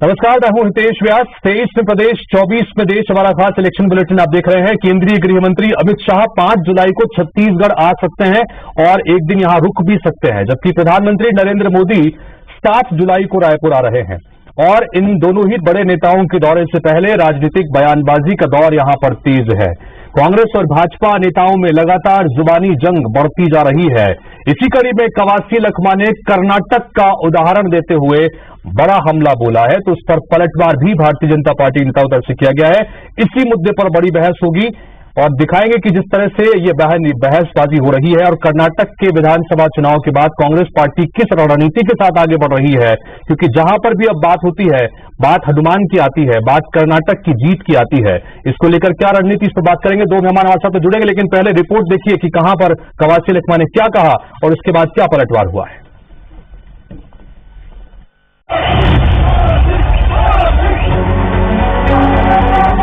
नमस्कार, मैं हूं हितेश व्यास। 23 में प्रदेश, 24 में देश, हमारा खास इलेक्शन बुलेटिन आप देख रहे हैं। केंद्रीय गृह मंत्री अमित शाह 5 जुलाई को छत्तीसगढ़ आ सकते हैं और एक दिन यहां रुक भी सकते हैं, जबकि प्रधानमंत्री नरेंद्र मोदी 7 जुलाई को रायपुर आ रहे हैं। और इन दोनों ही बड़े नेताओं के दौरे से पहले राजनीतिक बयानबाजी का दौर यहां पर तेज है। कांग्रेस और भाजपा नेताओं में लगातार जुबानी जंग बढ़ती जा रही है। इसी कड़ी में कवासी लखमा ने कर्नाटक का उदाहरण देते हुए बड़ा हमला बोला है, तो उस पर पलटवार भी भारतीय जनता पार्टी नेताओं तरफ से किया गया है। इसी मुद्दे पर बड़ी बहस होगी और दिखाएंगे कि जिस तरह से ये बहसबाजी हो रही है और कर्नाटक के विधानसभा चुनाव के बाद कांग्रेस पार्टी किस रणनीति के साथ आगे बढ़ रही है, क्योंकि जहां पर भी अब बात होती है, बात हनुमान की आती है, बात कर्नाटक की जीत की आती है। इसको लेकर क्या रणनीति, इस पर बात करेंगे। दो मेहमान हमारे साथ जुड़ेंगे, लेकिन पहले रिपोर्ट देखिए कि कहां पर कवासी लखमा ने क्या कहा और उसके बाद क्या पलटवार हुआ है।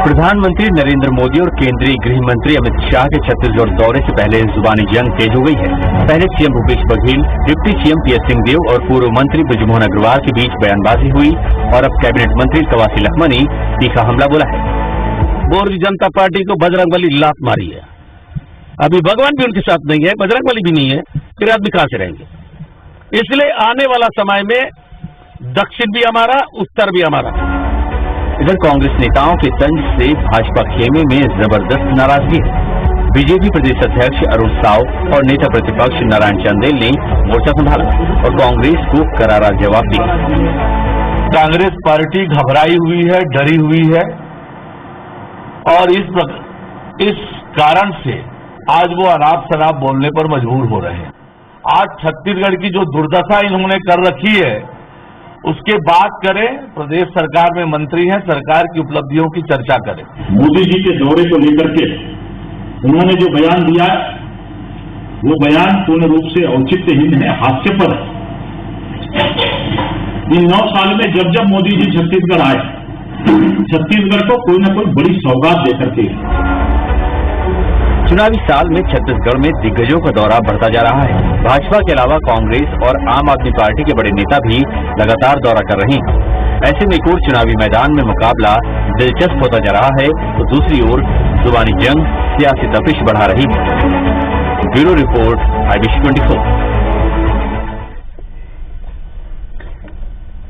प्रधानमंत्री नरेंद्र मोदी और केंद्रीय गृह मंत्री अमित शाह के छत्तीसगढ़ दौरे से पहले जुबानी जंग तेज हो गई है। पहले CM Bhupesh Baghel, deputy CM T S Singhdeo और पूर्व मंत्री बृजमोहन अग्रवाल के बीच बयानबाजी हुई और अब कैबिनेट मंत्री कवासी लखमा ने तीखा हमला बोला है। भारतीय जनता पार्टी को बजरंगबली लात मारी है। अभी भगवान भी उनके साथ नहीं है, बजरंगबली भी नहीं है, फिर आदमी कहां से रहेंगे। इसलिए आने वाला समय में दक्षिण भी हमारा, उत्तर भी हमारा। इधर कांग्रेस नेताओं के तंज से भाजपा खेमे में जबरदस्त नाराजगी है। बीजेपी प्रदेश अध्यक्ष अरुण साव और नेता प्रतिपक्ष नारायण चंदेल ने मोर्चा संभाला और कांग्रेस को करारा जवाब दिया। कांग्रेस पार्टी घबराई हुई है, डरी हुई है और इस कारण से आज वो अनाप शनाप बोलने पर मजबूर हो रहे हैं। आज छत्तीसगढ़ की जो दुर्दशा इन्होंने कर रखी है उसके बात करें। प्रदेश सरकार में मंत्री हैं, सरकार की उपलब्धियों की चर्चा करें। मोदी जी के दौरे को लेकर के उन्होंने जो बयान दिया वो बयान पूर्ण रूप से औचित्यहीन है, हास्यपर है। इन 9 साल में जब जब मोदी जी छत्तीसगढ़ आए, छत्तीसगढ़ को कोई न कोई बड़ी सौगात देकर के। चुनावी साल में छत्तीसगढ़ में दिग्गजों का दौरा बढ़ता जा रहा है। भाजपा के अलावा कांग्रेस और आम आदमी पार्टी के बड़े नेता भी लगातार दौरा कर रहे हैं। ऐसे में एक ओर चुनावी मैदान में मुकाबला दिलचस्प होता जा रहा है, तो दूसरी ओर जुबानी जंग सियासी तपिश बढ़ा रही है। Bureau report, IBC 24।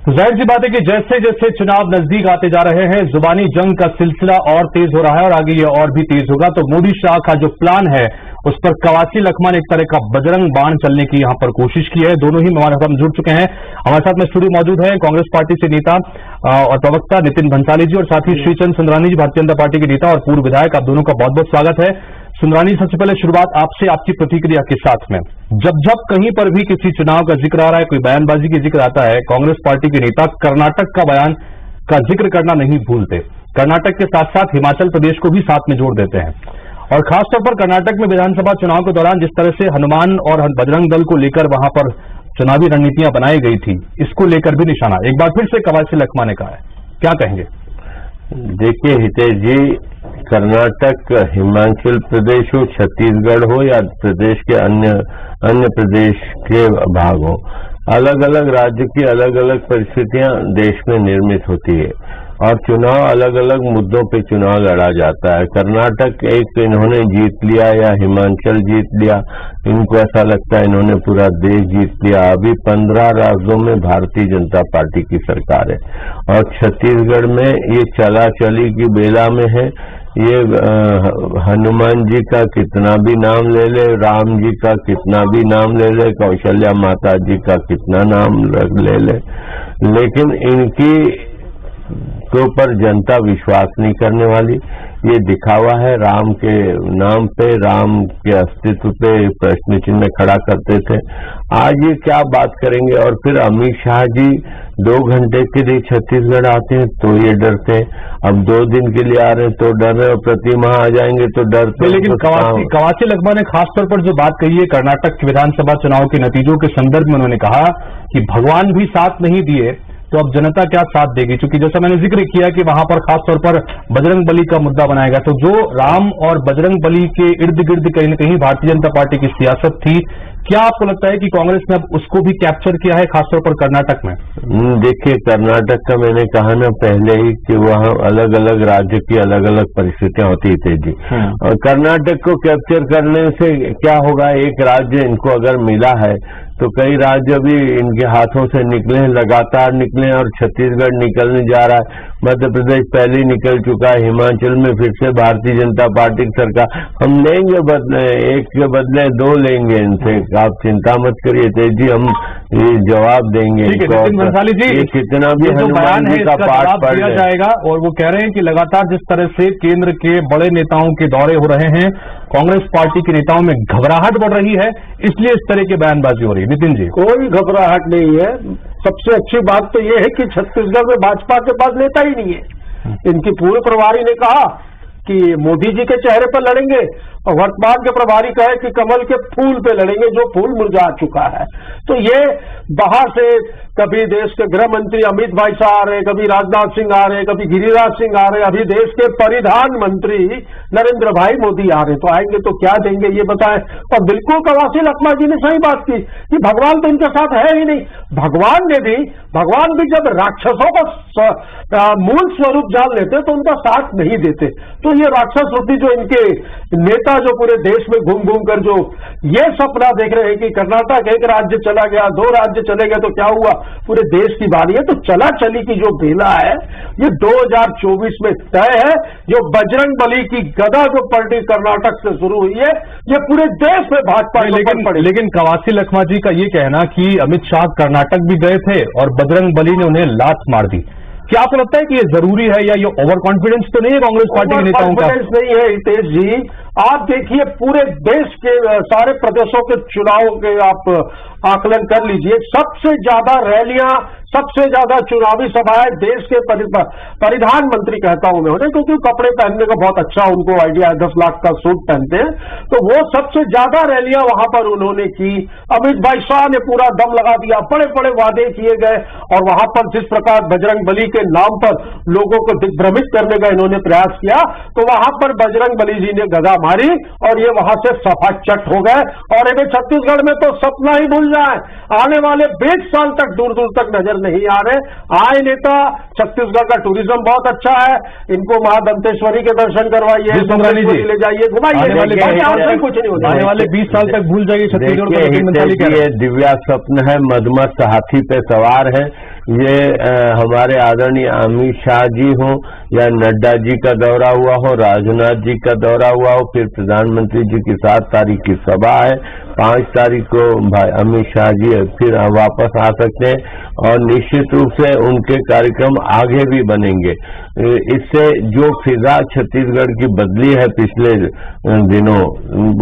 तो जाहिर सी बात है कि जैसे जैसे चुनाव नजदीक आते जा रहे हैं, जुबानी जंग का सिलसिला और तेज हो रहा है और आगे ये और भी तेज होगा। तो मोदी शाह का जो प्लान है उस पर कवासी लखमा ने एक तरह का बजरंग बाण चलने की यहां पर कोशिश की है। दोनों ही हमारे साथ जुड़ चुके हैं। हमारे साथ में स्टूडियो मौजूद है कांग्रेस पार्टी से नेता और प्रवक्ता नितिन भंसाली जी और साथ ही श्रीचंद सुंदरानी जी, भारतीय जनता पार्टी के नेता और पूर्व विधायक। आप दोनों का बहुत बहुत स्वागत है। सुंदरानी, सबसे पहले शुरुआत आपसे, आपकी प्रतिक्रिया के साथ में। जब कहीं पर भी किसी चुनाव का जिक्र आ रहा है, कोई बयानबाजी का जिक्र आता है, कांग्रेस पार्टी के नेता कर्नाटक का बयान का जिक्र करना नहीं भूलते। कर्नाटक के साथ साथ हिमाचल प्रदेश को भी साथ में जोड़ देते हैं और खासतौर पर कर्नाटक में विधानसभा चुनाव के दौरान जिस तरह से हनुमान और बजरंग दल को लेकर वहां पर चुनावी रणनीतियां बनाई गई थी, इसको लेकर भी निशाना एक बार फिर से कवासी लखमा ने कहा है। क्या कहेंगे? देखिए हितेश जी, कर्नाटक, हिमाचल प्रदेश हो, छत्तीसगढ़ हो या प्रदेश के अन्य प्रदेश के भाग हो, अलग अलग राज्य की अलग अलग परिस्थितियां देश में निर्मित होती है और चुनाव अलग अलग मुद्दों पे चुनाव लड़ा जाता है। कर्नाटक एक इन्होंने जीत लिया या हिमाचल जीत लिया, इनको ऐसा लगता है इन्होंने पूरा देश जीत लिया। अभी 15 राज्यों में भारतीय जनता पार्टी की सरकार है और छत्तीसगढ़ में ये चला चली की बेला में है। ये हनुमान जी का कितना भी नाम ले ले, राम जी का कितना भी नाम ले ले, कौशल्या माता जी का कितना नाम ले ले, लेकिन इनकी के ऊपर जनता विश्वास नहीं करने वाली। ये दिखावा है। राम के नाम पे, राम के अस्तित्व पे प्रश्न चिन्ह खड़ा करते थे। आज ये क्या बात करेंगे? और फिर अमित शाह जी 2 घंटे के लिए छत्तीसगढ़ आते हैं तो ये डरते हैं, अब 2 दिन के लिए आ रहे हैं तो डर रहे, और प्रति माह आ जाएंगे तो डरते। लेकिन कवासी लखमा ने खासतौर पर जो बात कही है कर्नाटक विधानसभा चुनाव के नतीजों के संदर्भ में, उन्होंने कहा कि भगवान भी साथ नहीं दिए तो अब जनता क्या साथ देगी? क्योंकि जैसा मैंने जिक्र किया कि वहां पर खासतौर पर बजरंग बली का मुद्दा बनाया गया, तो जो राम और बजरंग बली के इर्द गिर्द कहीं न कहीं भारतीय जनता पार्टी की सियासत थी, क्या आपको लगता है कि कांग्रेस ने अब उसको भी कैप्चर किया है, खासतौर पर कर्नाटक में? देखिए, कर्नाटक का मैंने कहा ना पहले ही कि वहाँ अलग अलग राज्य की अलग अलग परिस्थितियां होती थी जी। और कर्नाटक को कैप्चर करने से क्या होगा, एक राज्य इनको अगर मिला है तो कई राज्य भी इनके हाथों से निकले, लगातार निकले, और छत्तीसगढ़ निकलने जा रहा है, मध्य प्रदेश पहले ही निकल चुका है, हिमाचल में फिर से भारतीय जनता पार्टी की सरकार। हम लेंगे एक के बदले दो लेंगे इनसे, आप चिंता मत करिए तेज जी, हम ये जवाब देंगे। भंसाली जी, ये कितना भी हनुमान जी का पाठ पढ़ दिया जाएगा, और वो कह रहे हैं कि लगातार जिस तरह से केंद्र के बड़े नेताओं के दौरे हो रहे हैं, कांग्रेस पार्टी के नेताओं में घबराहट बढ़ रही है, इसलिए इस तरह की बयानबाजी हो रही है। नितिन जी, कोई घबराहट नहीं है। सबसे अच्छी बात तो ये है कि छत्तीसगढ़ में भाजपा के पास नेता ही नहीं है। इनकी पूर्व प्रभारी ने कहा कि मोदी जी के चेहरे पर लड़ेंगे, और वर्तमान के प्रभारी कहे कि कमल के फूल पे लड़ेंगे, जो फूल मुरझा चुका है। तो ये बाहर से कभी देश के गृह मंत्री अमित भाई शाह आ रहे, कभी राजनाथ सिंह आ रहे, कभी गिरिराज सिंह आ रहे, अभी देश के परिधान मंत्री नरेंद्र भाई मोदी आ रहे। तो आएंगे तो क्या देंगे ये बताएं। और बिल्कुल कवासी लखमा जी ने सही बात की कि भगवान तो इनके साथ है ही नहीं। भगवान भी जब राक्षसों का मूल स्वरूप जान लेते तो उनका साथ नहीं देते। तो ये राक्षस रूपी जो इनके नेता जो पूरे देश में घूम घूम कर जो ये सपना देख रहे हैं कि कर्नाटक एक राज्य चला गया, दो राज्य चले गए तो क्या हुआ, पूरे देश की बारी है। तो चला चली की जो बेला है ये 2024 में तय है। जो बजरंग बली की गदा जो पलटी कर्नाटक से शुरू हुई है, ये पूरे देश में भाजपा लेकिन कवासी लखमा जी का ये कहना कि अमित शाह कर्नाटक भी गए थे और बजरंग बली ने उन्हें लात मार दी, क्या आपको लगता है कि ये जरूरी है, या ये ओवर कॉन्फिडेंस तो नहीं है कांग्रेस पार्टी के नेताओं का? नहीं है हितेश जी। आप देखिए पूरे देश के सारे प्रदेशों के चुनाव के आप आकलन कर लीजिए, सबसे ज्यादा रैलियां, सबसे ज्यादा चुनावी सभाएं देश के परिधान मंत्री कहता हूं मैं उन्हें, क्योंकि कपड़े पहनने का बहुत अच्छा उनको आइडिया है, 10 लाख का सूट पहनते हैं, तो वो सबसे ज्यादा रैलियां वहां पर उन्होंने की। अमित भाई शाह ने पूरा दम लगा दिया, बड़े बड़े वादे किए गए, और वहां पर जिस प्रकार बजरंग बली के नाम पर लोगों को दिग्भ्रमित करने का इन्होंने प्रयास किया, तो वहां पर बजरंग बली जी ने गदा मारी और ये वहां से सफाचट हो गए। और इन्हें छत्तीसगढ़ में तो सपना ही भूल जाए, आने वाले 20 साल तक दूर दूर तक नजर नहीं आ रहे। आए नेता, छत्तीसगढ़ का टूरिज्म बहुत अच्छा है, इनको महादंतेश्वरी के दर्शन करवाइए, ले जाइए, घुमाइए, कुछ नहीं होगा। आने वाले 20 साल तक भूल जाइए छत्तीसगढ़। ये दिव्या स्वप्न है, मदमस्त हाथी पे सवार है। ये हमारे आदरणीय अमित शाह जी हो या नड्डा जी का दौरा हुआ हो, राजनाथ जी का दौरा हुआ हो, फिर प्रधानमंत्री जी की 7 तारीख की सभा है, 5 तारीख को भाई अमित शाह जी फिर वापस आ सकते हैं, और निश्चित रूप से उनके कार्यक्रम आगे भी बनेंगे। इससे जो फिजा छत्तीसगढ़ की बदली है पिछले दिनों,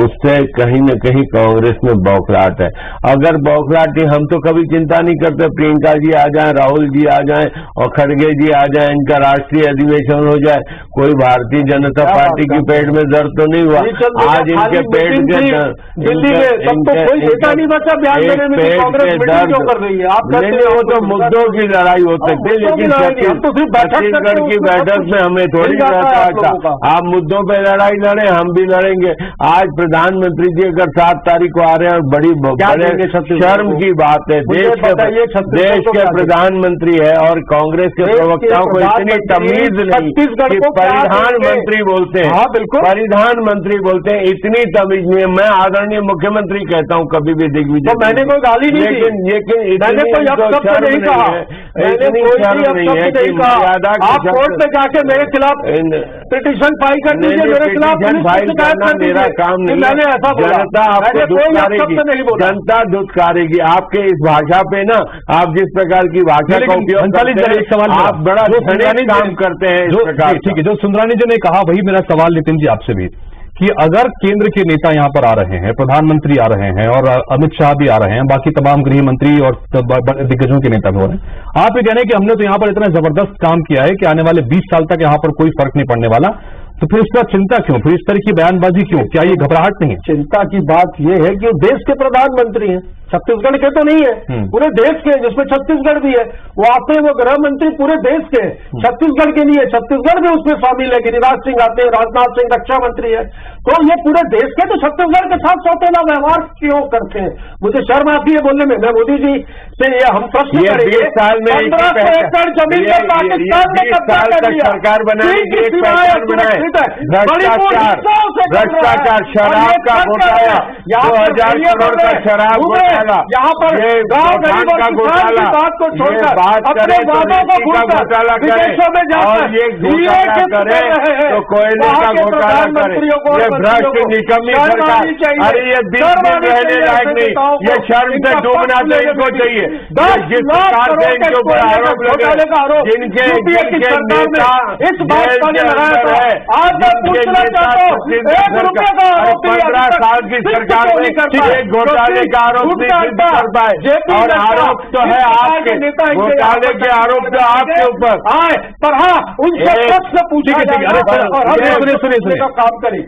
उससे कहीं न कहीं कांग्रेस में बौखलाहट है। अगर बौखलाहट की, हम तो कभी चिंता नहीं करते, प्रियंका जी आ जाए, राहुल जी आ जाए और खड़गे जी आ जाए, इनका राष्ट्रीय अधिवेशन हो जाए, कोई भारतीय जनता पार्टी की पेट में दर्द तो नहीं हुआ। आज इनके पेट के वो तो मुद्दों की लड़ाई हो सकती है, लेकिन छत्तीसगढ़ की बैठक में हमें थोड़ी रहता। आप मुद्दों पे लड़ाई लड़े, हम भी लड़ेंगे। आज प्रधानमंत्री जी अगर 7 तारीख को आ रहे हैं, और बड़ी शर्म की बात है, देश के प्रधानमंत्री है और कांग्रेस के प्रवक्ताओं को इतनी तमीज नहीं कि प्रधानमंत्री बोलते हैं। बिल्कुल, प्रधानमंत्री बोलते हैं, इतनी तमीज नहीं है। मैं आदरणीय मुख्यमंत्री कहता हूँ कभी भी दिग्विजय, मैंने कोई गाली नहीं दी, मैंने कोई अपशब्द नहीं कहा, मैंने कोई अपशब्द नहीं कहा। आप कोर्ट में जाके मेरे खिलाफ पिटीशन फाइल कर दीजिए, मेरे खिलाफ फाइल करना मेरा काम नहीं। मैंने ऐसा जनता आपको जनता दुत्कारेगी आपके इस भाषा पे ना। आप जिस प्रकार की भाषा का उपयोग करते हैं, आप बड़ा काम करते हैं इस प्रकार। ठीक है, जो सुंदरानी जी ने कहा वही मेरा सवाल नितिन जी आपसे भी, कि अगर केंद्र के नेता यहां पर आ रहे हैं, प्रधानमंत्री आ रहे हैं और अमित शाह भी आ रहे हैं, बाकी तमाम गृह मंत्री और बड़े दिग्गजों के नेता भी हो रहे हैं, आप ये कह रहे हैं कि हमने तो यहां पर इतना जबरदस्त काम किया है कि आने वाले 20 साल तक यहां पर कोई फर्क नहीं पड़ने वाला, तो फिर इस पर चिंता क्यों, फिर इस तरह की बयानबाजी क्यों, क्या ये घबराहट नहीं है? चिंता की बात यह है कि वो देश के प्रधानमंत्री हैं, छत्तीसगढ़ के तो नहीं है, पूरे देश के, जिसमें छत्तीसगढ़ भी है। वो आते हैं, वो गृह मंत्री पूरे देश के, छत्तीसगढ़ के लिए, छत्तीसगढ़ भी उसमें शामिल है। गिरिराज सिंह आते हैं, राजनाथ सिंह रक्षा मंत्री है, तो ये पूरे देश के, तो छत्तीसगढ़ के साथ सौतेला व्यवहार क्यों करते हैं? मुझे शर्म आती है बोलने में। मैं मोदी जी से ये हम प्रश्न करेंगे, 20 साल में 1500 एकड़ जमीन पर पाकिस्तान ने कब्जा कर लिया, सरकार बनाने की एक पहचान बनाए, भ्रष्टाचार, शराब का घोटाला, 2000 करोड़ का शराब घोटाला, यहाँ पर गाँव गरीबों का घोटाला, बात को छोड़कर अपने वादों को घोटाला विदेशों में और ये घोटाला करे तो कोयले का घोटाला करे, ये भ्रष्ट निकम्मी सरकार। अरे ये 20 दिन रहने लायक नहीं, ये शर्म से डूबना तो इनको चाहिए। जिस प्रकार से इनके ऊपर आरोप लगे, जिनके नेता इस बात का लगाया था, आज मैं पूछना चाहता हूँ, 15 साल की सरकार में एक घोटाले का आरोप नहीं कर पाए, और आरोप तो है आपके, घोटाले के आरोप तो आपके ऊपर आए, पर हाँ उनसे प्रश्न पूछा सुनिए काम करें,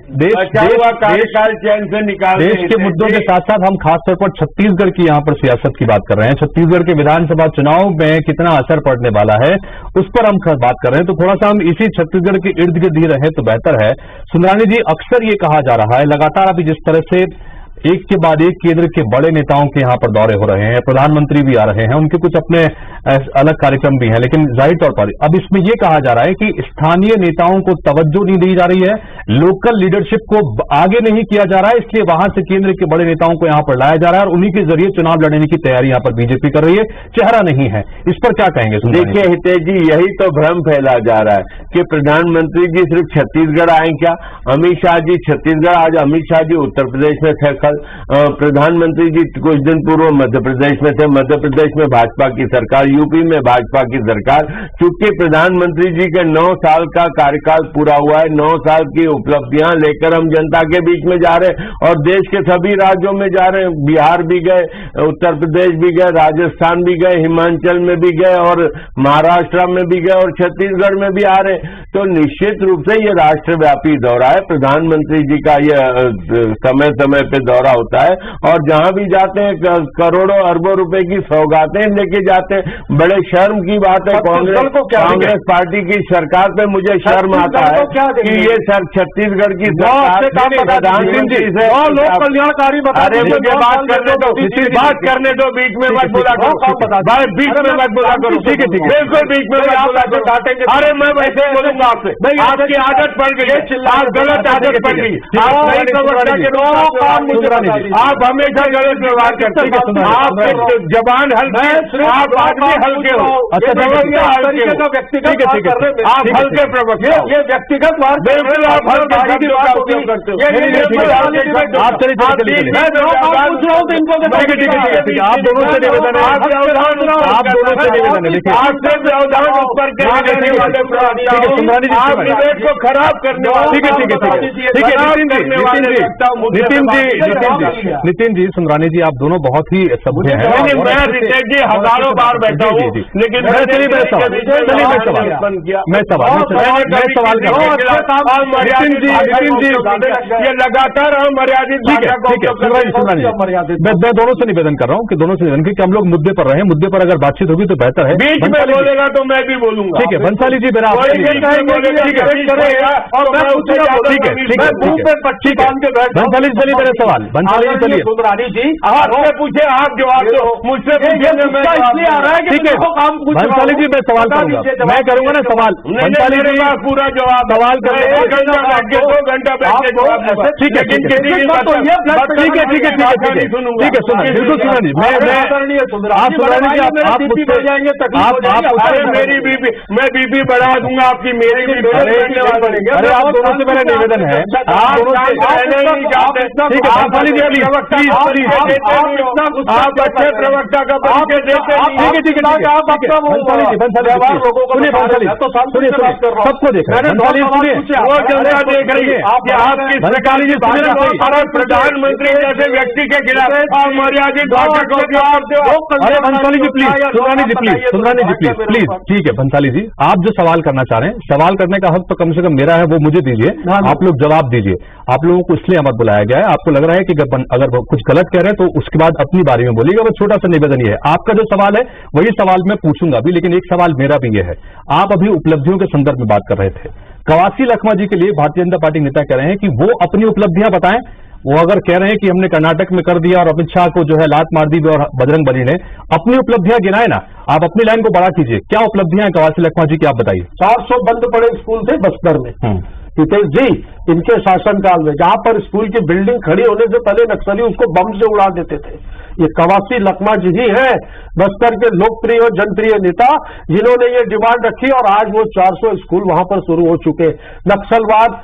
कार्यकाल चैन से निकाल। देश के मुद्दों के साथ साथ हम खासतौर पर छत्तीसगढ़ की यहाँ पर सियासत की बात कर रहे हैं। छत्तीसगढ़ के विधानसभा चुनाव में कितना असर पड़ने वाला है उस पर हम बात कर रहे हैं, तो थोड़ा सा हम इसी छत्तीसगढ़ के इर्द गिर्द ही रहे तो बेहतर है। सुंदरानी जी, अक्सर ये कहा जा रहा है, लगातार अभी जिस तरह से एक के बाद एक केंद्र के बड़े नेताओं के यहाँ पर दौरे हो रहे हैं, प्रधानमंत्री भी आ रहे हैं, उनके कुछ अपने अलग कार्यक्रम भी हैं, लेकिन जाहिर तौर पर अब इसमें यह कहा जा रहा है कि स्थानीय नेताओं को तवज्जो नहीं दी जा रही है, लोकल लीडरशिप को आगे नहीं किया जा रहा है, इसलिए वहां से केंद्र के बड़े नेताओं को यहाँ पर लाया जा रहा है और उन्हीं के जरिए चुनाव लड़ने की तैयारी यहाँ पर बीजेपी कर रही है, चेहरा नहीं है। इस पर क्या कहेंगे? देखिए हितेश जी, यही तो भ्रम फैला जा रहा है कि प्रधानमंत्री जी सिर्फ छत्तीसगढ़ आए क्या? अमित शाह जी छत्तीसगढ़, आज अमित शाह जी उत्तर प्रदेश में थे, कल प्रधानमंत्री जी कुछ दिन पूर्व मध्य प्रदेश में थे, मध्य प्रदेश में भाजपा की सरकार, यूपी में भाजपा की सरकार। चूंकि प्रधानमंत्री जी के 9 साल का कार्यकाल पूरा हुआ है, 9 साल की उपलब्धियां लेकर हम जनता के बीच में जा रहे हैं और देश के सभी राज्यों में जा रहे हैं, बिहार भी गए, उत्तर प्रदेश भी गए, राजस्थान भी गए, हिमाचल में भी गए और महाराष्ट्र में भी गए और छत्तीसगढ़ में भी आ रहे हैं। तो निश्चित रूप से ये राष्ट्रव्यापी दौरा है, प्रधानमंत्री जी का ये समय समय पे दौरा होता है और जहां भी जाते हैं करोड़ों अरबों रुपए की सौगातें लेके जाते हैं। बड़े शर्म की बात है, कांग्रेस पार्टी की सरकार पे मुझे शर्म आता है कि ये सर छत्तीसगढ़ की सरकार प्रधानमंत्री से लोक कल्याणकारी अरे मुझे बात करने दो, बीच में मत बोला करो, बीच में मत बोला करो, ठीक है बिल्कुल बीच में मत बोला करो। अरे मैं वैसे बोलूंगा आपसे, आपकी आदत पड़ गई, आप गलत आदत पड़ गई, आप हमेशा गलत व्यवहार करते हैं, आप जबान हल्की, आप आदमी हल्के हो, अच्छा व्यक्तिगत आप हल्के प्रवक्ता, ये व्यक्तिगत बात, बिल्कुल आप हल्के शब्दों का उपयोग करते हो। आप दोनों से निवेदन है, आप दोनों से निवेदन है, देखिए आपसे व्यवधान ऊपर करने वाले आप विवेक को खराब करने वाले, ठीक है नितिन जी, सुंदरानी जी, आप दोनों बहुत ही सभ्य हैं। मैं रितेश जी हजारों बार बैठा हूँ, लेकिन मैं सवाल नितिन जी, ये लगातार अमर्यादित मैं दोनों से निवेदन कर रहा हूँ कि दोनों से निवेदन कि हम लोग मुद्दे पर रहे, मुद्दे पर अगर बातचीत होगी तो बेहतर है। बीच में बोलेगा तो मैं भी बोलूंगा, ठीक है बंसाली जी, मेरा बंसाली जी चलिए, मेरा सवाल बंसाली जी चलिए, सुंदरानी जी आपसे पूछे आप जवाब दो, मुझसे पूछे इसलिए आ रहा है, ठीक है बंसाली जी, मैं सवाल करूंगा, मैं करूंगा ना सवाल, बंसाली जी पूरा जवाब सवाल कर 1 घंटा बैठ के 2 घंटा बैठ के जवाब, ठीक है सुनिए, बिल्कुल सुनिए, मेरी बीबी, मैं बीबी बढ़ा दूंगा आपकी, मेरी भी अरे आप दोनों से मेरा निवेदन है, आप अच्छे प्रवक्ता का परिचय देते सबको देख रहे हैं, वो जनता देख रही है कि आपकी सरकार प्रधानमंत्री जैसे व्यक्ति के खिलाफ अमर्यादित भाषा का उपयोग। बंसाली जी प्लीज, सुंदरानी जी प्लीज, ठीक है बंसाली जी, आप जो सवाल करना चाह रहे हैं सवाल करने का हक तो कम से कम मेरा है, वो मुझे दीजिए, आप लोग जवाब दीजिए। आप लोगों को इसलिए मत बुलाया गया है, आपको लग रहा है कि अगर कुछ गलत कह रहे हैं तो उसके बाद अपनी बारी में बोलिएगा। वो छोटा सा निवेदन ये है, आपका जो सवाल है वही सवाल मैं पूछूंगा भी, लेकिन एक सवाल मेरा भी ये है। आप अभी उपलब्धियों के संदर्भ में बात कर रहे थे, कवासी लखमा जी के लिए भारतीय जनता पार्टी नेता कह रहे हैं कि वो अपनी उपलब्धियां बताएं। वो अगर कह रहे हैं कि हमने कर्नाटक में कर दिया और अमित शाह को जो है लात मार दी और बजरंग बली ने, अपनी उपलब्धियां गिनाए ना, आप अपनी लाइन को बड़ा कीजिए। क्या उपलब्धियां हैं कवासी लखमा जी की, आप बताइए। 400 बंद पड़े स्कूल थे बस्तर में हितेश जी, इनके शासनकाल में, जहां पर स्कूल की बिल्डिंग खड़ी होने से पहले नक्सली उसको बम से उड़ा देते थे। ये कवासी लखमा जी ही हैं, बस्तर के लोकप्रिय और जनप्रिय नेता, जिन्होंने ये डिमांड रखी और आज वो 400 स्कूल वहां पर शुरू हो चुके। नक्सलवाद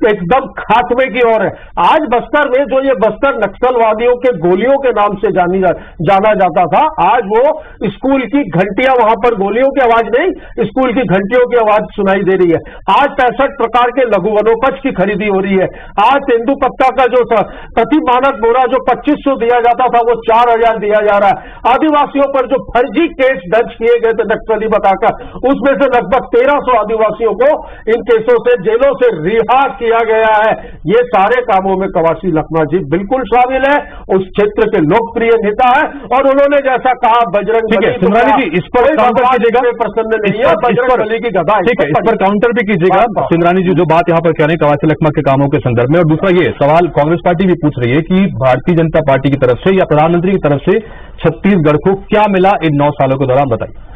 एकदम खात्मे की ओर है। आज बस्तर में जो ये बस्तर नक्सलवादियों के गोलियों के नाम से जाना जाता था, आज वो स्कूल की घंटियां, वहां पर गोलियों की आवाज नहीं, स्कूल की घंटियों की आवाज सुनाई दे रही है। आज 65 प्रकार के लघु वनोपज की खरीदी हो रही है। आज तेंदुपत्ता का जो प्रति मानक बोरा जो 2500 दिया जाता था वो 4000 दिया जा रहा है। आदिवासियों पर जो फर्जी केस दर्ज किए गए थे नक्सली बताकर, उसमें से लगभग 1300 आदिवासियों को इन केसों से जेलों से रिहा किया गया है। ये सारे कामों में कवासी लखमा जी बिल्कुल शामिल है, उस क्षेत्र के लोकप्रिय नेता है। और उन्होंने जैसा कहा बजरंग बली, सिमरानी जी इस पर काउंटर कीजिएगा, प्रसन्न नहीं है बजरंग बली की गदा, ठीक है, इस पर काउंटर भी कीजिएगा सिमरानी जी, जो बात यहाँ पर कह रहे हैं कवासी लखमा के कामों के संदर्भ में। और दूसरा ये सवाल कांग्रेस पार्टी भी पूछ रही है कि भारतीय जनता पार्टी की तरफ से या प्रधानमंत्री की तरफ से छत्तीसगढ़ को क्या मिला इन 9 सालों के दौरान, बताइए।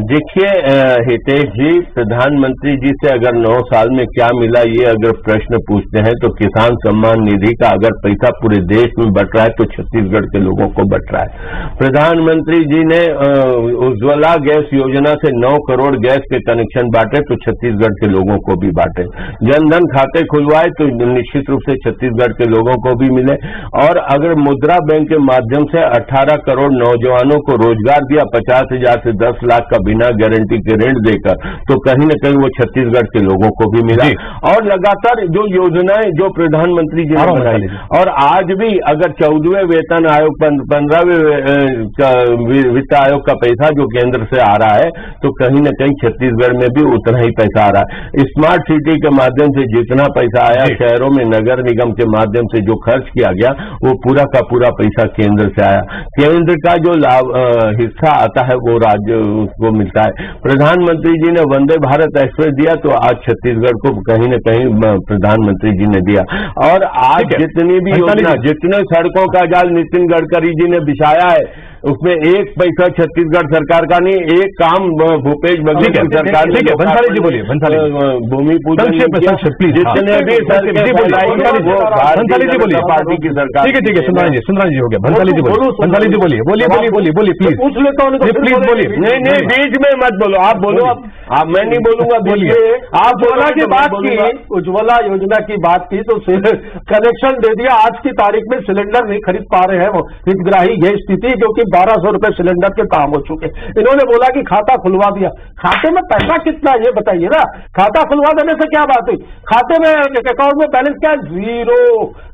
देखिए हितेश जी, प्रधानमंत्री जी से अगर 9 साल में क्या मिला ये अगर प्रश्न पूछते हैं तो किसान सम्मान निधि का अगर पैसा पूरे देश में बट रहा है तो छत्तीसगढ़ के लोगों को बट रहा है। प्रधानमंत्री जी ने उज्ज्वला गैस योजना से 9 करोड़ गैस के कनेक्शन बांटे तो छत्तीसगढ़ के लोगों को भी बांटे। जनधन खाते खुलवाए तो निश्चित रूप से छत्तीसगढ़ के लोगों को भी मिले। और अगर मुद्रा बैंक के माध्यम से 18 करोड़ नौजवानों को रोजगार दिया, 50,000 से 10 लाख का बिना गारंटी के ऋण देकर, तो कहीं न कहीं वो छत्तीसगढ़ के लोगों को भी मिला। और लगातार जो योजनाएं जो प्रधानमंत्री जी ने बनाई, और आज भी अगर 14वें वेतन आयोग, 15वें वित्त आयोग का पैसा जो केंद्र से आ रहा है, तो कहीं न कहीं छत्तीसगढ़ में भी उतना ही पैसा आ रहा है। स्मार्ट सिटी के माध्यम से जितना पैसा आया, शहरों में नगर निगम के माध्यम से जो खर्च किया गया, वो पूरा का पूरा पैसा केंद्र से आया। केंद्र का जो लाभ हिस्सा आता है वो राज्य को मिलता है। प्रधानमंत्री जी ने वंदे भारत एक्सप्रेस दिया तो आज छत्तीसगढ़ को कहीं न कहीं प्रधानमंत्री जी ने दिया। और आज जितनी भी योजना, जितने सड़कों का जाल नितिन गडकरी जी ने बिछाया है, उसमें एक पैसा छत्तीसगढ़ सरकार का नहीं, एक काम भूपेश बघेल की सरकार ने, भंसाली जी बोलिए, भूमि पूजन जितने भी भंसाली जी बोलिए, पार्टी की सरकार। ठीक है सुंदरानी जी हो गया, भंसाली जी बोलिए, भंसाली जी बोलिए, बोलिए प्लीज, पूछ लेता हूँ, प्लीज बोलिए। नहीं बीच में मत बोलो, आप बोलो, आप मैं नहीं बोलूंगा, बोलिए आप। उज्ज्वला की बात की, उज्ज्वला योजना की बात की तो कनेक्शन दे दिया। आज की तारीख में सिलेंडर नहीं खरीद पा रहे हैं वो हितग्राही, ये स्थिति, क्योंकि 1200 रुपए सिलेंडर के दाम हो चुके। इन्होंने बोला कि खाता खुलवा दिया, खाते में पैसा कितना ये बताइए ना। खाता खुलवा देने से क्या बात हुई, खाते में अकाउंट में बैलेंस क्या,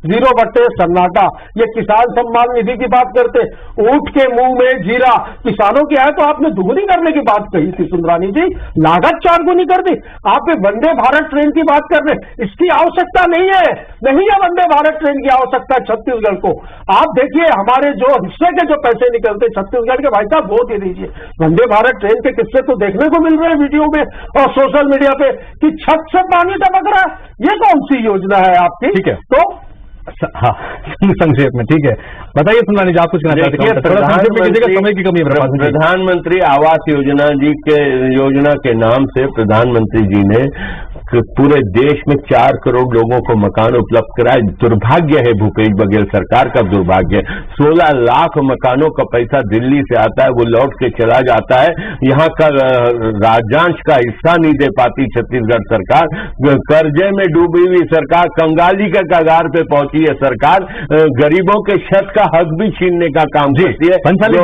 जीरो बट्टे सन्नाटा। ये किसान सम्मान निधि की बात करते, ऊंट के मुंह में जीरा, किसानों की आय तो आपने दुगुनी करने की बात कही थी सुंदरानी जी, लागत 4 गुनी कर दी। आप वंदे भारत ट्रेन की बात कर रहे, इसकी आवश्यकता नहीं है वंदे भारत ट्रेन की आवश्यकता छत्तीसगढ़ को। आप देखिए हमारे जो हिस्से के जो पैसे निकलते छत्तीसगढ़ के, भाई साहब वो दे दीजिए। वंदे भारत ट्रेन के किस्से तो देखने को मिल रहे हैं वीडियो में और सोशल मीडिया पे कि छत से पानी टपक रहा है। ये कौन सी योजना है आपकी? ठीक है, तो हाँ संक्षेप में, ठीक है, बताइए सुंदरानी जी, आप कुछ कहना चाहते हैं? समय की कमी है। प्रधानमंत्री आवास योजना के नाम से प्रधानमंत्री जी ने पूरे देश में 4 करोड़ लोगों को मकान उपलब्ध कराए। दुर्भाग्य है, भूपेश बघेल सरकार का दुर्भाग्य। 16 लाख मकानों का पैसा दिल्ली से आता है, वो लौट के चला जाता है, यहाँ का राज्यांश का हिस्सा नहीं दे पाती छत्तीसगढ़ सरकार। कर्जे में डूबी हुई सरकार, कंगाली के कगार पे पहुंची है सरकार, गरीबों के छत का हक भी छीनने का काम करती है, जो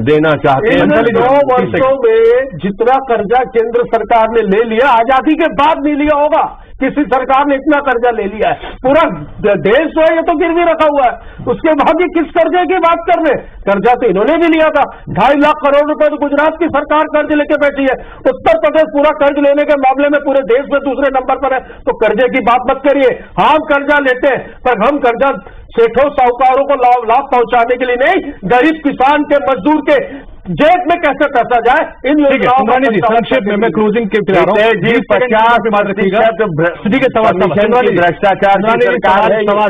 देना चाहते हैं। 2 वर्षों में जितना कर्जा केंद्र सरकार ने ले लिया, आजादी के बाद नहीं लिया होगा। किसी सरकार ने इतना कर्जा ले लिया है? पूरा देश जो है ये तो गिरवी रखा हुआ है। उसके बाद ये किस कर्जे की बात कर रहे? कर्जा तो इन्होंने भी लिया था, 2.5 लाख करोड़ रुपए तो गुजरात की सरकार कर्ज लेके बैठी है। उत्तर प्रदेश पूरा कर्ज लेने के मामले में पूरे देश में दूसरे नंबर पर है। तो कर्जे की बात मत करिए। हम कर्जा लेते हैं, पर हम कर्जा सेठों साहूकारों को लाभ पहुंचाने के लिए नहीं, गरीब किसान के, मजदूर के जेब में कैसे पैसा जाए इन योजनाओं का। संक्षेप में मैं क्लोजिंग के लिए आ रहा हूं जी, 50% ठीक है।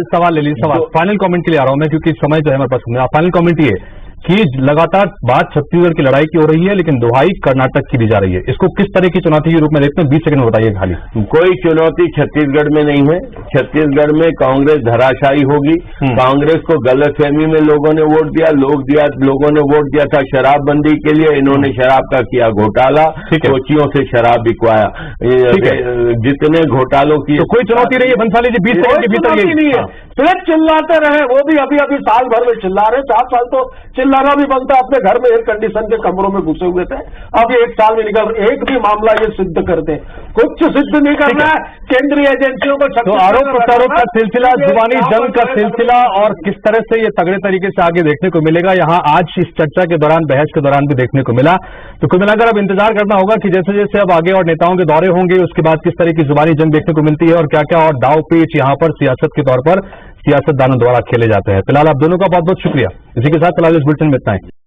सवाल ले लीजिए, सवाल फाइनल कमेंट के लिए आ रहा हूं मैं, क्योंकि समय जो है हमारे पास। फाइनल कमेंट ये कि लगातार बात छत्तीसगढ़ की लड़ाई की हो रही है, लेकिन दुहाई कर्नाटक की दी जा रही है। इसको किस तरह की चुनौती के रूप में देखते हैं? 20 सेकंड में बताइए खाली। कोई चुनौती छत्तीसगढ़ में नहीं है। छत्तीसगढ़ में कांग्रेस धराशायी होगी। कांग्रेस को गलतफहमी में लोगों ने वोट दिया, लोगों ने वोट दिया था शराबबंदी के लिए, इन्होंने शराब का किया घोटाला, कोचियों से शराब बिकवाया। जितने घोटालों की तो कोई चुनौती नहीं है बंसाली जी, 20 सेकंड के भीतर नहीं है। सिर्फ चिल्लाते रहे, वो भी अभी 1 साल भर में चिल्ला रहे। 4 साल तो चिल्लाना भी बनता। अपने घर में एयर कंडीशन के कमरों में घुसे हुए थे, अब ये 1 साल में निकल। एक भी मामला ये सिद्ध करते, कुछ सिद्ध नहीं करना है। केंद्रीय एजेंसियों को तो आरोप प्रत्यारोप का सिलसिला, जुबानी जंग का सिलसिला, और किस तरह से ये तगड़े तरीके से आगे देखने को मिलेगा, यहाँ आज इस चर्चा के दौरान, बहस के दौरान भी देखने को मिला। तो कुल मिलाकर अब इंतजार करना होगा कि जैसे जैसे अब आगे और नेताओं के दौरे होंगे, उसके बाद किस तरह की जुबानी जंग देखने को मिलती है और क्या क्या और दाव पेच यहाँ पर सियासत के तौर पर सियासतदानों द्वारा खेले जाते हैं। फिलहाल आप दोनों का बहुत बहुत शुक्रिया। इसी के साथ फिलहाल इस बुलेटिन में इतना ही।